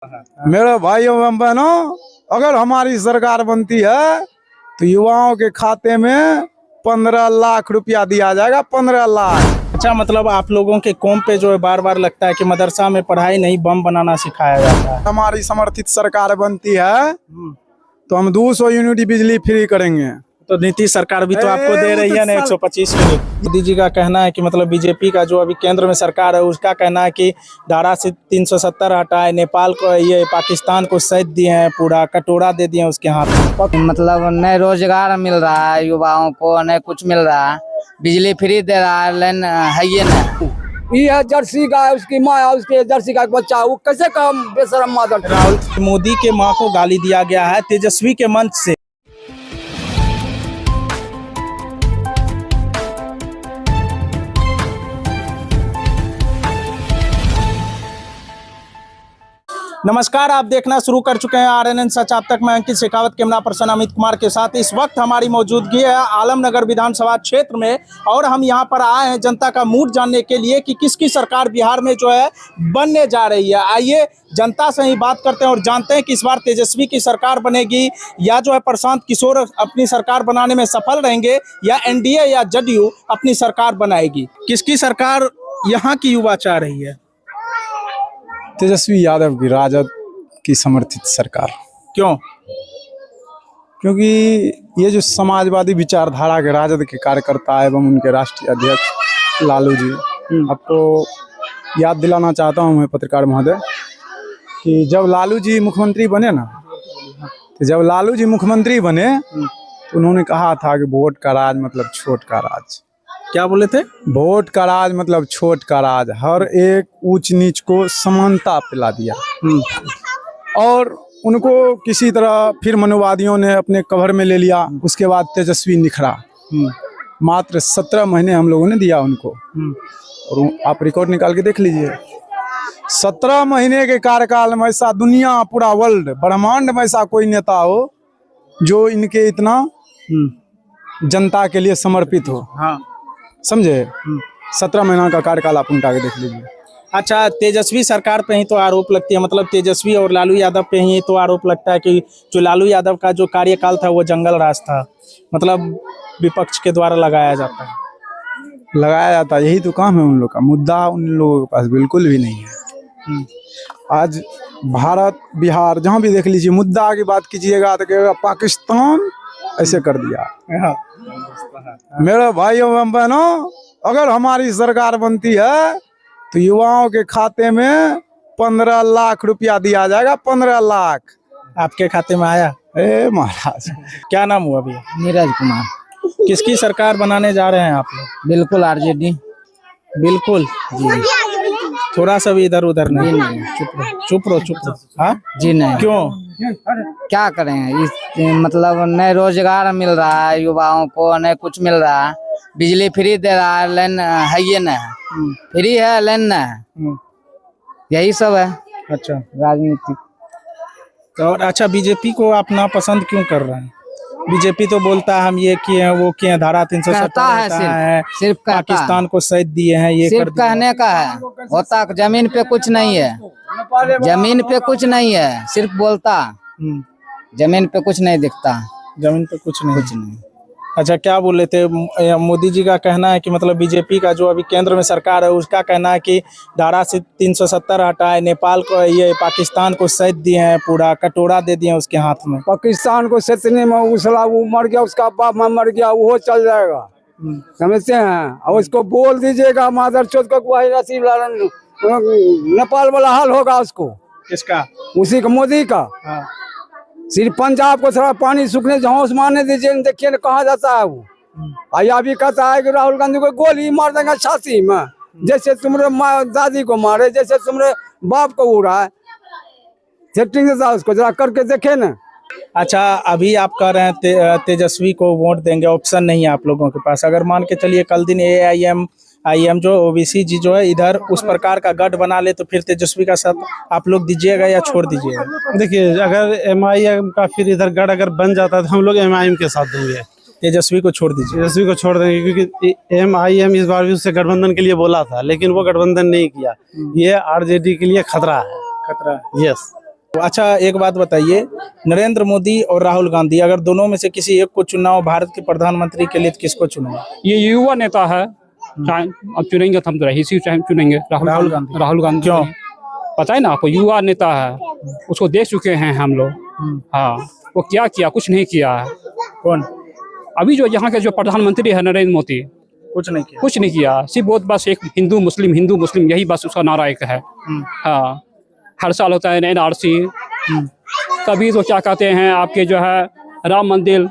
मेरे भाइयों एवं बहनों, अगर हमारी सरकार बनती है तो युवाओं के खाते में 15 लाख रुपया दिया जाएगा। 15 लाख। अच्छा, मतलब आप लोगों के कौम पे जो है बार बार लगता है कि मदरसा में पढ़ाई नहीं, बम बनाना सिखाया जाता है। हमारी समर्थित सरकार बनती है तो हम 200 यूनिट बिजली फ्री करेंगे। तो नीतीश सरकार भी तो आपको दे रही है ना 125 यूनिट। मोदी जी का कहना है कि मतलब बीजेपी का जो अभी केंद्र में सरकार है उसका कहना है कि धारा से 370 हटाए, नेपाल को ये पाकिस्तान को सौंप दिए हैं, पूरा कटोरा दे दिए उसके हाथ में। मतलब न रोजगार मिल रहा है युवाओं को, न कुछ मिल रहा है, बिजली फ्री दे रहा है, लेकिन है ये ना ये जर्सी गाय, उसकी माँ, उसके जर्सी गाय बच्चा, वो कैसे काम बेशरम मादर। राहुल मोदी के मां को गाली दिया गया है तेजस्वी के मंच से। नमस्कार, आप देखना शुरू कर चुके हैं RNN सच। आप तक मैं अंकित शेखावत, कैमरा पर्सन अमित कुमार के साथ। इस वक्त हमारी मौजूदगी है आलमनगर विधानसभा क्षेत्र में और हम यहां पर आए हैं जनता का मूड जानने के लिए कि किसकी सरकार बिहार में जो है बनने जा रही है। आइए जनता से ही बात करते हैं और जानते हैं कि इस बार तेजस्वी की सरकार बनेगी या जो है प्रशांत किशोर अपनी सरकार बनाने में सफल रहेंगे या NDA या जदयू अपनी सरकार बनाएगी। किसकी सरकार यहाँ की युवा चाह रही है? तेजस्वी यादव की राजद की समर्थित सरकार। क्यों? क्योंकि ये जो समाजवादी विचारधारा के राजद के कार्यकर्ता एवं उनके राष्ट्रीय अध्यक्ष लालू जी, आपको याद दिलाना चाहता हूं मैं पत्रकार महोदय कि जब लालू जी मुख्यमंत्री बने ना, तो जब लालू जी मुख्यमंत्री बने तो उन्होंने कहा था कि वोट का राज मतलब छोट का राज। क्या बोले थे? वोट का राज मतलब छोट का राज। हर एक ऊंच नीच को समानता पिला दिया और उनको किसी तरह फिर मनोवादियों ने अपने कवर में ले लिया। उसके बाद तेजस्वी निखरा। मात्र 17 महीने हम लोगों ने दिया उनको और आप रिकॉर्ड निकाल के देख लीजिए। 17 महीने के कार्यकाल में ऐसा दुनिया, पूरा वर्ल्ड ब्रह्मांड में ऐसा कोई नेता हो जो इनके इतना जनता के लिए समर्पित हो। हाँ, समझे? 17 महीना का कार्यकाल आप उनका के देख लीजिए। अच्छा, तेजस्वी सरकार पे ही तो आरोप लगती है, मतलब तेजस्वी और लालू यादव पे ही तो आरोप लगता है कि जो लालू यादव का जो कार्यकाल था वो जंगल राज था, मतलब विपक्ष के द्वारा लगाया जाता है। लगाया जाता है, यही तो काम है उन लोग का। मुद्दा उन लोगों के पास बिल्कुल भी नहीं है। आज भारत बिहार जहाँ भी देख लीजिए, मुद्दा की बात कीजिएगा तो कहेगा पाकिस्तान ऐसे कर दिया। मेरे भाइयों एवं बहनों, अगर हमारी सरकार बनती है तो युवाओं के खाते में 15 लाख रुपया दिया जाएगा। 15 लाख। आपके खाते में आया? ए महाराज, क्या नाम हुआ भैया? नीरज कुमार। किसकी सरकार बनाने जा रहे हैं आप लोग? बिल्कुल RJD। बिल्कुल जी। थोड़ा सा भी इधर उधर नहीं। चुप रहो। हाँ जी नहीं। क्यों? क्या करें, इस मतलब न रोजगार मिल रहा है युवाओं को, न कुछ मिल रहा है, बिजली फ्री दे रहा है, लेकिन है ये ना फ्री है, लेकिन ना यही सब है। अच्छा, राजनीति। और अच्छा, बीजेपी को आप नापसंद क्यों कर रहे हैं? बीजेपी तो बोलता है हम ये किए हैं, वो किए हैं, धारा 370 है, सिर्फ पाकिस्तान को सौंप दिए हैं, ये सिर्फ कर दिया। कहने का है, होता जमीन पे कुछ नहीं है। जमीन पे कुछ नहीं है, सिर्फ बोलता। जमीन पे कुछ नहीं दिखता। जमीन पे कुछ नहीं। अच्छा, क्या बोले थे? मोदी जी का कहना है कि मतलब बीजेपी का जो अभी केंद्र में सरकार है उसका कहना है कि धारा से 370 हटाए, नेपाल को ये पाकिस्तान को सौंप दिए हैं, पूरा कटोरा दे दिए उसके हाथ में। पाकिस्तान को सेतने में उसला वो मर गया, उसका बाप माँ मर गया, वो चल जाएगा। समझते हैं? और उसको बोल दीजिएगा मादर चौथ को वही नसीब लालन नेपाल वाला हाल होगा उसको। किसका? उसी का, मोदी का। हाँ। सिर्फ पंजाब को थोड़ा पानी सूखने होश मारने दीजिए, देखिए कहाँ जाता है वो। अभी कहता है कि राहुल गांधी को गोली मार देंगे छाती में, जैसे तुम्हारे माँ दादी को मारे, जैसे तुम्हारे बाप को उड़ा है। सेटिंग उसको जरा करके देखे ना। अच्छा, अभी आप कह रहे हैं तेजस्वी को वोट देंगे, ऑप्शन नहीं है आप लोगों के पास। अगर मान के चलिए कल दिन AIM जो OBC जी जो है इधर उस प्रकार का गढ़ बना ले तो फिर तेजस्वी का साथ आप लोग दीजिएगा या छोड़ दीजिएगा? देखिए, अगर MIM का फिर इधर गढ़ अगर बन जाता है तो हम लोग MIM के साथ देंगे। तेजस्वी को छोड़ दीजिए? तेजस्वी को छोड़ देंगे क्योंकि MIM इस बार भी उससे गठबंधन के लिए बोला था, लेकिन वो गठबंधन नहीं किया। ये RJD के लिए खतरा है। खतरा? यस। अच्छा एक बात बताइए, नरेंद्र मोदी और राहुल गांधी अगर दोनों में से किसी एक को चुनना हो भारत के प्रधानमंत्री के लिए तो किसको चुनेंगे? ये युवा नेता है, अब चुनेंगे तो हम तो इसी टाइम चुनेंगे राहुल गांधी। राहुल गांधी क्यों? पता है ना आपको, युवा नेता है, उसको देख चुके हैं हम लोग। हाँ, वो क्या किया? कुछ नहीं किया है। कौन? अभी जो यहाँ के जो प्रधानमंत्री है नरेंद्र मोदी, कुछ नहीं किया। कुछ नहीं किया, सिर्फ बहुत बस एक हिंदू मुस्लिम यही बस उसका नारा एक है। हाँ, हर साल होता है NRC, कभी तो क्या कहते हैं आपके जो है राम मंदिर,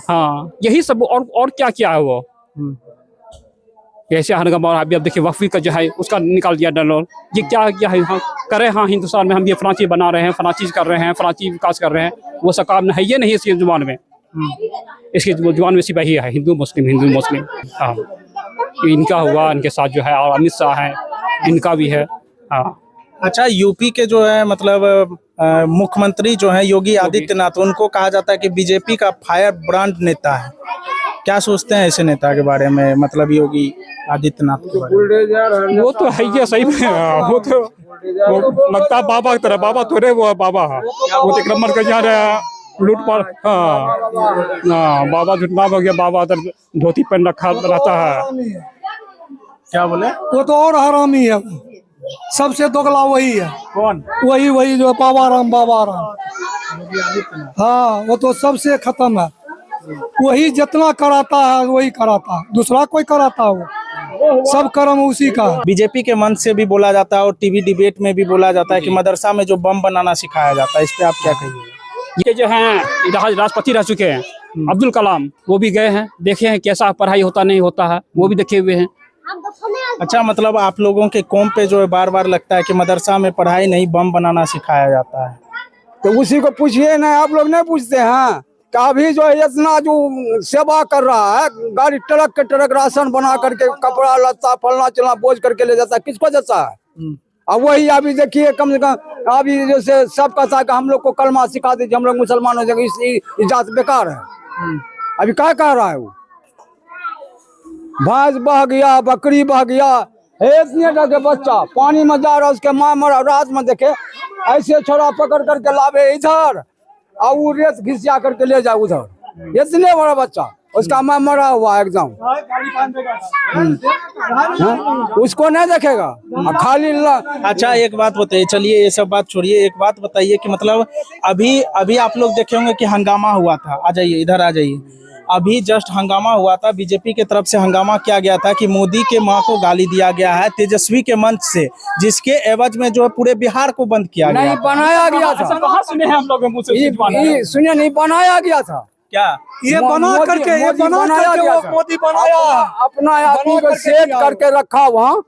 हाँ यही सब। और क्या किया है वो? जैसे हरगमा अभी अब देखिए वक्फी का जो है उसका निकाल दिया डलोर। ये क्या है? हाँ करे, हाँ हिंदुस्तान में हम ये फलां चीज बना रहे हैं, फलां चीज कर रहे हैं, फलां चीज विकास कर रहे हैं, वो सब काम है ये नहीं इसकी जुबान में। इसकी जुबान में सिर्फ यही है हिंदू मुस्लिम। हाँ, इनका हुआ, इनके साथ जो है और अमित शाह है, इनका भी है। हाँ। अच्छा, यूपी के जो है मतलब मुख्यमंत्री जो है योगी आदित्यनाथ, उनको कहा जाता है कि बीजेपी का फायर ब्रांड नेता है। क्या सोचते हैं ऐसे नेता के बारे में, मतलब योगी आदित्यनाथ के बारे में? वो तो है ये सही में, वो तो वो लगता है बाबा की तरह। बाबा थोड़े वो है बाबा, वो तो एक नंबर का यहाँ लूट पार। हाँ, बाबा झुटना हो गया, बाबा तो धोती पहन रखा रहता है। क्या बोले? वो तो और हरामी है, सबसे दोगला वही है। कौन? वही जो बाबा राम। हाँ, वो तो सबसे खत्म है। वही जितना कराता है वही कराता है, दूसरा कोई कराता है वो सब कर्म उसी का है। बीजेपी के मंच से भी बोला जाता है और टीवी डिबेट में भी बोला जाता है कि मदरसा में जो बम बनाना सिखाया जाता है, इस पे आप क्या कहिए? ये जो हैं राष्ट्रपति रह चुके हैं अब्दुल कलाम, वो भी गए हैं, देखे हैं कैसा पढ़ाई होता नहीं होता है, वो भी देखे हुए हैं। अच्छा, मतलब आप लोगों के कौम पे जो है बार बार लगता है कि मदरसा में पढ़ाई नहीं बम बनाना सिखाया जाता है, तो उसी को पूछिए ना, आप लोग नहीं पूछते हैं कि अभी जो है इतना जो सेवा कर रहा है, गाड़ी ट्रक के ट्रक राशन बना करके कपड़ा लत्ता फलना चलना बोझ करके ले जाता है, किसको देता है? अब वही अभी देखिए, कम से कम अभी जैसे सब कहता है कि हम लोग को कलमा सिखा दीजिए, हम लोग मुसलमान हो जाएंगे, इस जात बेकार है। अभी क्या कह रहा है वो? भैंस बह गया, बकरी बह गया, इतने के बच्चा पानी में जा रहा है, उसके माँ मरा, रात में देखे ऐसे छोरा पकड़ करके लावे इधर और वो रेत घिसिया करके ले जाए उधर, इतने बड़ा बच्चा, उसका माँ मरा हुआ एकदम। उसको नहीं देखेगा खाली अच्छा एक बात बताइए, चलिए ये सब बात छोड़िए, एक बात बताइए कि मतलब अभी आप लोग देखे होंगे कि हंगामा हुआ था। आ जाइए, इधर आ जाइए। अभी जस्ट हंगामा हुआ था, बीजेपी की तरफ से हंगामा किया गया था कि मोदी के मां को गाली दिया गया है तेजस्वी के मंच से, जिसके एवज में जो है पूरे बिहार को बंद किया गया। नहीं बनाया गया था, कहाँ सुने हैं हम लोग मुँह से? सुनिए, नहीं बनाया गया था। क्या ये बना करके वो मोदी बनाया अपना आदमी को सेट करके रखा वहाँ,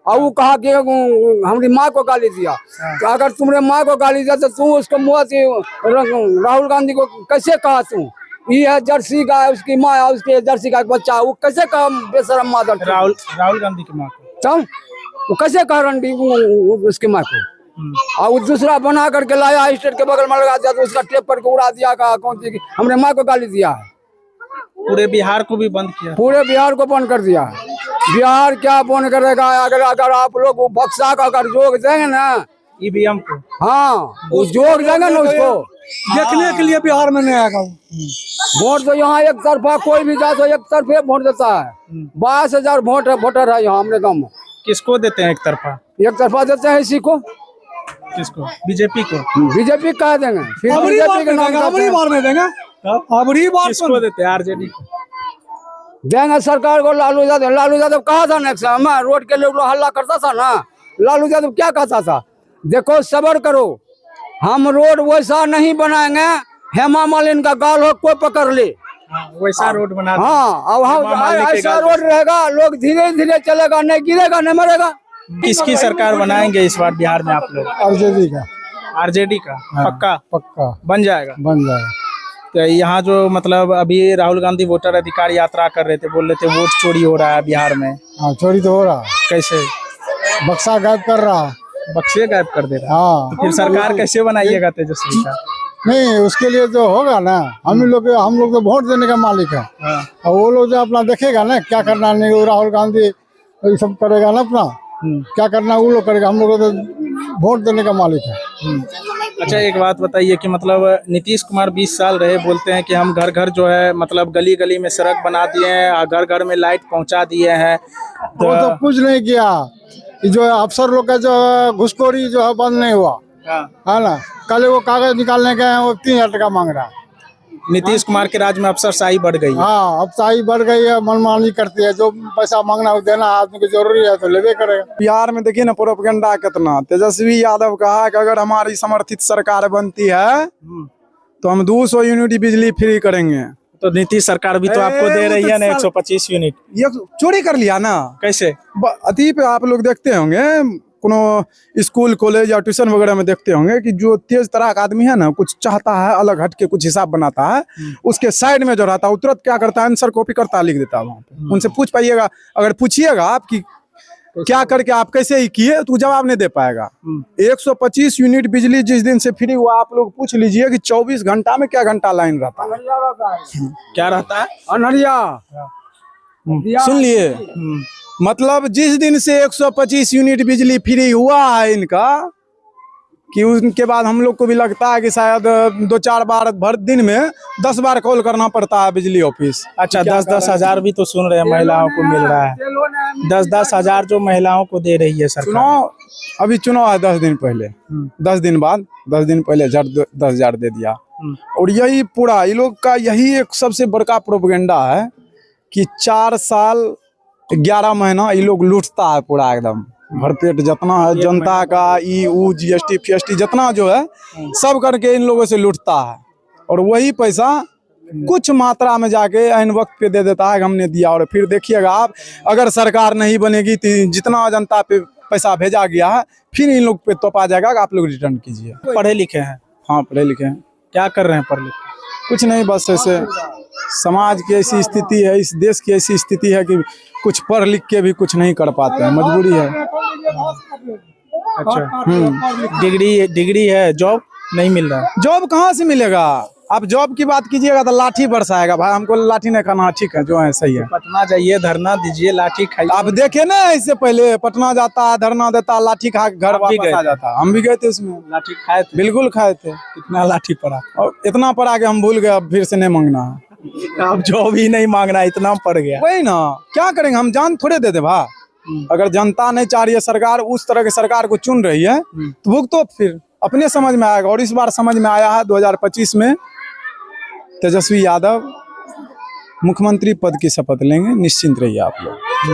और वो कहा कि हमारी माँ को गाली दिया। तो अगर तुमने माँ को गाली दिया तो तू उसको मुँह से राहुल गांधी को कैसे कहा? तू ये है जर्सी गाय, उसकी माँ है, उसके जर्सी का बच्चा, वो कैसे कहा बेशरम मादर? राहुल गांधी की माँ को वो कैसे कहा रणडी उसकी माँ को? और दूसरा बना करके लाया, स्टेट के बगल में लगा दिया, तो उसका टेप करके उड़ा दिया, कहा कौन सी हमने माँ को गाली दिया है। पूरे बिहार को भी बंद किया, पूरे बिहार को बंद कर दिया है। बिहार क्या बंद करेगा? अगर आप लोग बक्सा का अगर जोग देंगे ना ईवीएम को, हाँ वो जोग देंगे ना उसको, देखने के लिए बिहार में नहीं आएगा वोट। तो यहाँ एक तरफा कोई भी जाए तो एक तरफे वोट देता है। 22,000 वोटर है यहाँ हमने गाँव में। किसको देते हैं एक तरफा? एक तरफा देते हैं इसी को। किसको? बीजेपी को। बीजेपी कह देंगे, फिर बीजेपी के नाम बार में देंगे, अबरी बार किसको देते हैं? आरजेडी को देंगे सरकार को। लालू यादव कहा था नेक्स्ट में, रोड के लोग हल्ला करता था ना, लालू यादव क्या कहता था? देखो सबर करो, हम रोड वैसा नहीं बनाएंगे, हेमा मालिनी का गाल हो कोई पकड़ ले, वैसा रोड बना। हाँ, अब ऐसा रोड रहेगा, लोग धीरे धीरे चलेगा, नहीं गिरेगा नहीं मरेगा। किसकी सरकार बनाएंगे इस बार बिहार में आप लोग? आरजेडी का पक्का बन जाएगा। तो यहाँ जो मतलब अभी राहुल गांधी वोटर अधिकार यात्रा कर रहे थे, बोल रहे थे वोट चोरी हो रहा है बिहार में। हाँ, चोरी तो हो रहा। कैसे? बक्सा गायब कर रहा, बक्से गायब कर दे रहा। हाँ, तो फिर सरकार कैसे बनाइएगा तेजस्वी का? नहीं उसके लिए तो होगा ना, हम लोग तो वोट देने का मालिक है। और वो लोग जो अपना देखेगा ना क्या करना नहीं, वो राहुल गांधी ये सब करेगा ना अपना, क्या करना वो लोग करेगा, हम लोग तो वोट देने का मालिक है। अच्छा, एक बात बताइए कि मतलब नीतीश कुमार 20 साल रहे, बोलते हैं कि हम घर घर जो है मतलब गली गली में सड़क बना दिए हैं और घर घर में लाइट पहुंचा दिए हैं। वो तो कुछ नहीं किया। ये जो है अफसर लोग का जो है घुसखोरी जो है बंद नहीं हुआ है ना। कल वो कागज निकालने गए हैं, वो 3,000 टका मांग रहा है। नीतीश कुमार के राज में अफसरशाही बढ़ गई है। हाँ, अब शाही बढ़ गई है, मनमानी करती है। जो पैसा मांगना है देना आदमी को जरूरी है तो लेवे करेगा। बिहार में देखिए ना प्रोपेगेंडा कितना। तेजस्वी यादव कहा कि अगर हमारी समर्थित सरकार बनती है तो हम 200 यूनिट बिजली फ्री करेंगे। तो नीतीश सरकार भी तो आपको दे रही है ना 125 यूनिट। ये चोरी कर लिया ना। कैसे? अति पे आप लोग देखते होंगे कोनो स्कूल कॉलेज या ट्यूशन वगैरह में देखते होंगे कि जो तेज तराक आदमी है ना, कुछ चाहता है अलग हट के कुछ हिसाब बनाता है, उसके साइड में जो रहता है तुरंत क्या करता है, आंसर कॉपी करता है, लिख देता है वहाँ पे। उनसे पूछ पाइएगा, अगर पूछिएगा आप कि क्या करके आप कैसे ही किए तो जवाब नहीं दे पाएगा। 125 यूनिट बिजली जिस दिन से फ्री हुआ, आप लोग पूछ लीजिए कि 24 घंटा में क्या घंटा लाइन रहता है, क्या रहता है? अनहरिया सुन लिए। मतलब जिस दिन से 125 यूनिट बिजली फ्री हुआ है इनका, कि उनके बाद हम लोग को भी लगता है कि शायद 2-4 बार भर दिन में 10 बार कॉल करना पड़ता है बिजली ऑफिस। अच्छा, 10-10 हजार भी तो सुन रहे हैं महिलाओं को मिल रहा है। 10-10 हजार जो महिलाओं को दे रही है सरकार। चुनाव अभी चुनाव है 10 दिन पहले, 10 दिन बाद 10 दिन पहले 10,000 दे दिया। और यही पूरा ये लोग का यही एक सबसे बड़का प्रोपेगेंडा है कि 4 साल 11 महीना ये लोग लूटता है पूरा एकदम भरपेट। जितना है जनता का GST FST जितना जो है सब करके इन लोगों से लूटता है। और वही पैसा कुछ मात्रा में जाके ऐन वक्त पे दे देता है कि हमने दिया। और फिर देखिएगा आप, अगर सरकार नहीं बनेगी तो जितना जनता पे पैसा भेजा गया है फिर इन लोग पे तोपा जाएगा कि आप लोग रिटर्न कीजिए। पढ़े लिखे हैं? हाँ, पढ़े लिखे हैं। क्या कर रहे हैं पढ़ लिख? कुछ नहीं, बस ऐसे समाज की ऐसी स्थिति है, इस देश की ऐसी स्थिति है कि कुछ पढ़ लिख के भी कुछ नहीं कर पाते हैं, मजबूरी है। अच्छा, डिग्री है, जॉब नहीं मिल रहा। जॉब कहाँ से मिलेगा? आप जॉब की बात कीजिएगा तो लाठी बरसाएगा। भाई हमको लाठी नहीं खाना, ठीक है जो है सही है। पटना जाइए, धरना दीजिए, लाठी खाइए। आप देखे ना, इससे पहले पटना जाता है, धरना देता, लाठी खा के घर वापस आ जाता। हम भी गए थे उसमें, लाठी खाए थे? बिल्कुल खाए थे। कितना लाठी पड़ा? और इतना पड़ा कि हम भूल गए, अब फिर से नहीं मांगना है। अब जॉब ही नहीं मांगना, इतना पड़ गया। वही ना, क्या करेंगे हम, जान थोड़े दे दे भा। अगर जनता नहीं चाह रही है, सरकार उस तरह की सरकार को चुन रही है तो भुगतो, फिर अपने समझ में आएगा। और इस बार समझ में आया है 2025 में तेजस्वी यादव मुख्यमंत्री पद की शपथ लेंगे, निश्चिंत रहिए आप लोग।